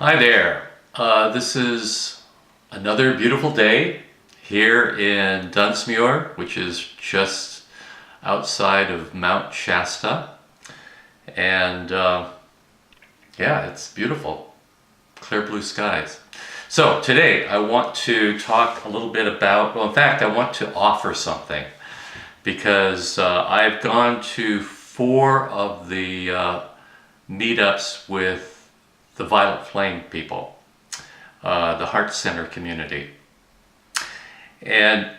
Hi there. This is another beautiful day here in Dunsmuir, which is just outside of Mount Shasta. And yeah, it's beautiful. Clear blue skies. So today I want to talk a little bit about, well, in fact, I want to offer something because I've gone to 4 of the meetups with the Violet Flame people, the Heart Center community. And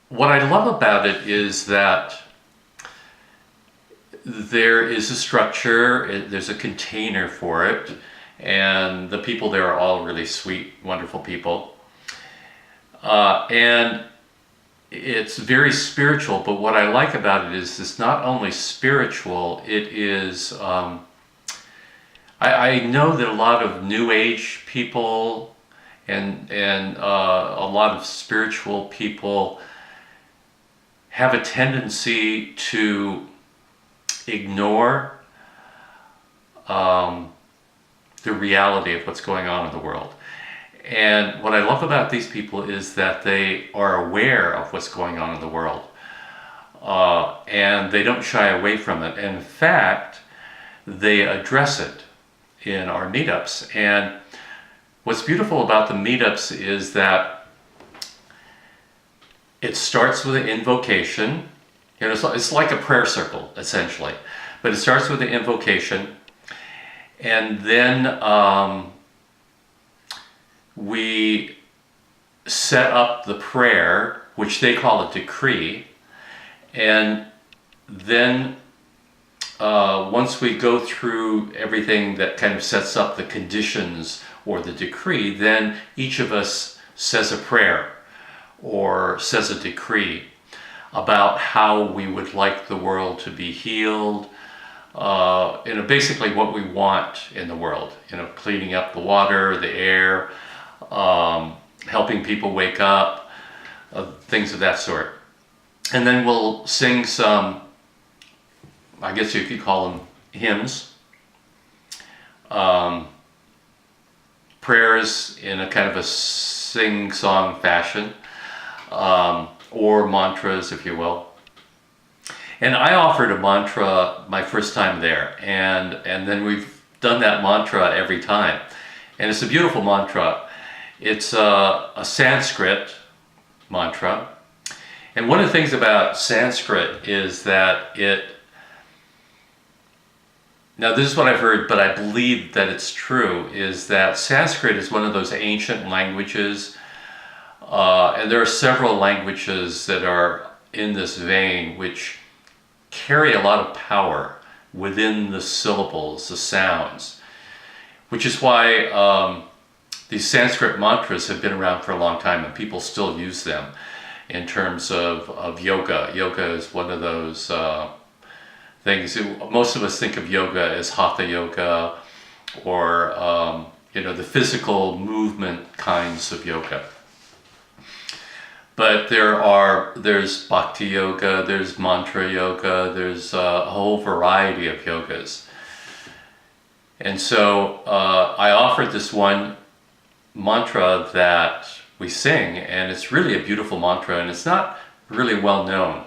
what I love about it is that there is a structure, there's a container for it, and the people there are all really sweet, wonderful people. And it's very spiritual, but what I like about it is it's not only spiritual, it is I know that a lot of New Age people and a lot of spiritual people have a tendency to ignore the reality of what's going on in the world. And what I love about these people is that they are aware of what's going on in the world, and they don't shy away from it. And in fact, they address it in our meetups. And what's beautiful about the meetups is that it starts with an invocation. You know, it's like a prayer circle, essentially. But it starts with an invocation, and then we set up the prayer, which they call a decree, and then once we go through everything that kind of sets up the conditions or the decree, then each of us says a prayer or says a decree about how we would like the world to be healed, basically what we want in the world, cleaning up the water, the air, helping people wake up, things of that sort. And then we'll sing some, I guess you could call them hymns, prayers in a kind of a sing-song fashion, or mantras, if you will. And I offered a mantra my first time there, and then we've done that mantra every time. And it's a beautiful mantra. It's a Sanskrit mantra. And one of the things about Sanskrit is that now this is what I've heard, but I believe that it's true, is that Sanskrit is one of those ancient languages, and there are several languages that are in this vein which carry a lot of power within the syllables, the sounds, which is why these Sanskrit mantras have been around for a long time and people still use them in terms of yoga. Yoga is one of those things. Most of us think of yoga as hatha yoga or the physical movement kinds of yoga. But there's bhakti yoga, there's mantra yoga, there's a whole variety of yogas. And so I offered this one mantra that we sing, and it's really a beautiful mantra, and it's not really well known.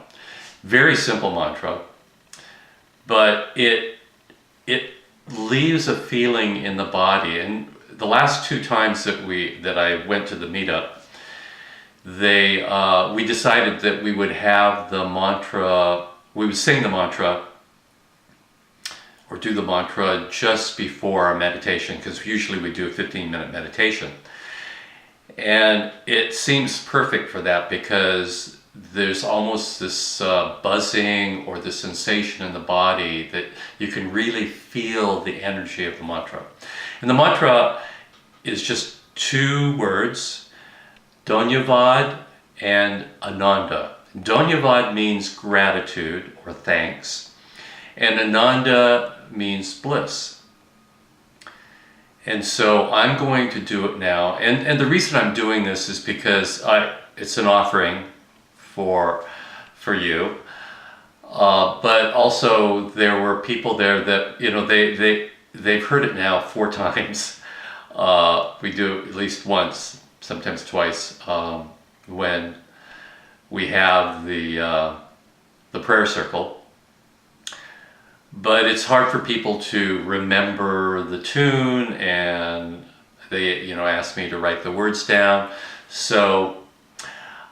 Very simple mantra, but it leaves a feeling in the body. And the last 2 times that I went to the meetup, we decided that we would have the mantra, we would sing the mantra or do the mantra just before our meditation, because usually we do a 15-minute meditation. And it seems perfect for that because there's almost this buzzing or the sensation in the body that you can really feel the energy of the mantra. And the mantra is just 2 words, Dhanyavad and Ananda. Dhanyavad means gratitude or thanks, and Ananda means bliss. And so I'm going to do it now. And the reason I'm doing this is because it's an offering for you. But also there were people there that, they've heard it now 4 times. We do at least once, sometimes twice, when we have the prayer circle. But it's hard for people to remember the tune, and they, ask me to write the words down. So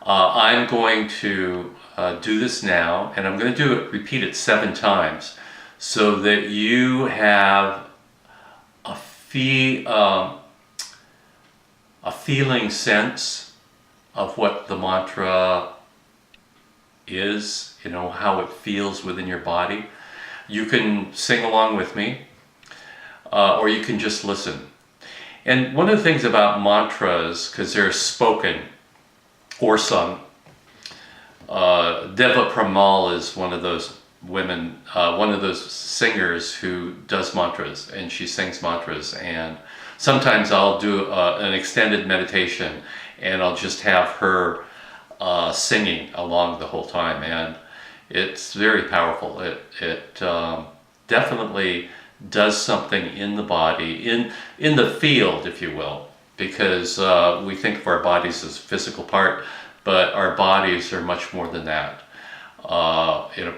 I'm going to do this now, and I'm going to repeat it 7 times, so that you have a feeling sense of what the mantra is, how it feels within your body. You can sing along with me, or you can just listen. And one of the things about mantras, because they're spoken or sung, Deva Pramal is one of those women, one of those singers who does mantras, and she sings mantras. And sometimes I'll do an extended meditation, and I'll just have her singing along the whole time, and it's very powerful. It definitely does something in the body, in the field, if you will, because we think of our bodies as a physical part, but our bodies are much more than that.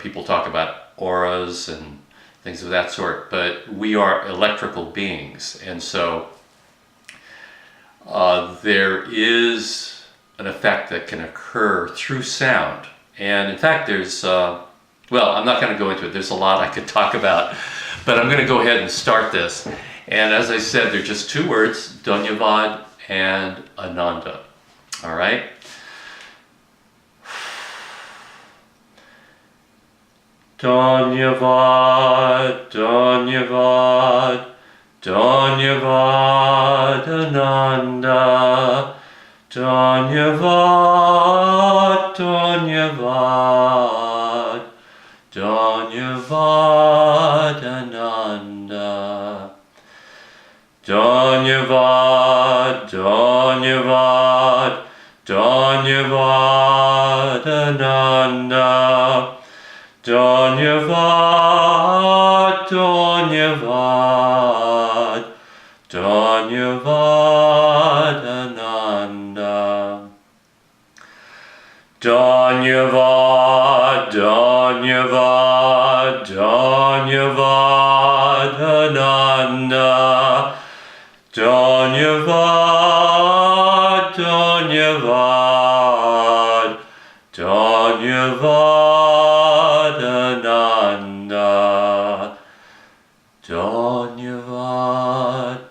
People talk about auras and things of that sort, but we are electrical beings, and so there is an effect that can occur through sound. And in fact, there's, I'm not going to go into it. There's a lot I could talk about, but I'm going to go ahead and start this. And as I said, they're just 2 words, Dhanyavad and Ananda. All right? Dhanyavad, Dhanyavad, Dhanyavad Ananda. Dhanyavad, Dhanyavad, Dhanyavad Ananda. Dhanyavad, Dhanyavad, Dhanyavad Ananda. Dhanyavad, Dhanyavad, Dhanyavad Ananda. Dhanyavad, Dhanyavad, Dhanyavad Ananda. Dhanyavad, Dhanyavad, Dhanyavad Ananda. Dhanyavad,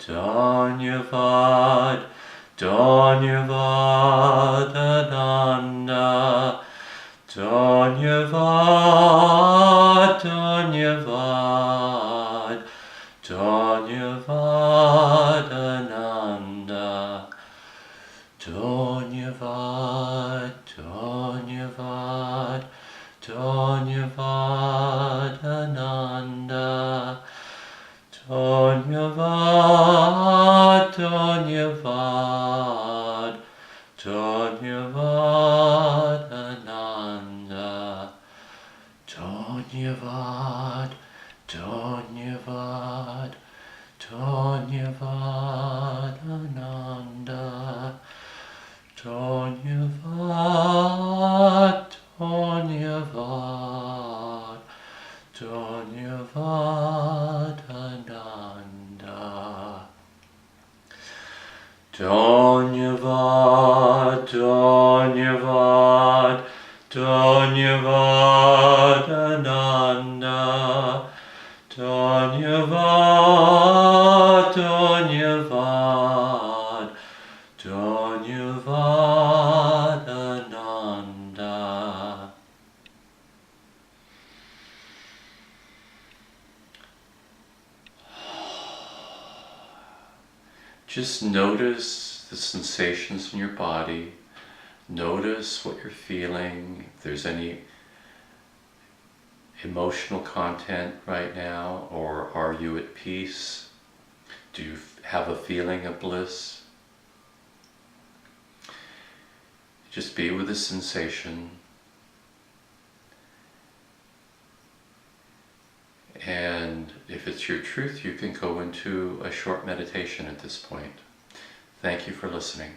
Dhanyavad, Dhanyavad Ananda. Dhanyavad, Dhanyavad, Dhanyavad Ananda. Dhanyavad, Dhanyavad, Dhanyavad Ananda. Dhanyavad, Dhanyavad, Dhanyavad Ananda. Dhanyavad, Dhanyavad, Dhanyavad Ananda. Dhanyavad, Dhanyavad, Dhanyavad Ananda. Dhanyavad, Dhanyavad, Dhanyavad Ananda. Dhanyavad, Dhanyavad, Dhanyavad Ananda. Just notice the sensations in your body. Notice what you're feeling. If there's any emotional content right now, or are you at peace? Do you have a feeling of bliss? Just be with the sensation. And if it's your truth, you can go into a short meditation at this point. Thank you for listening.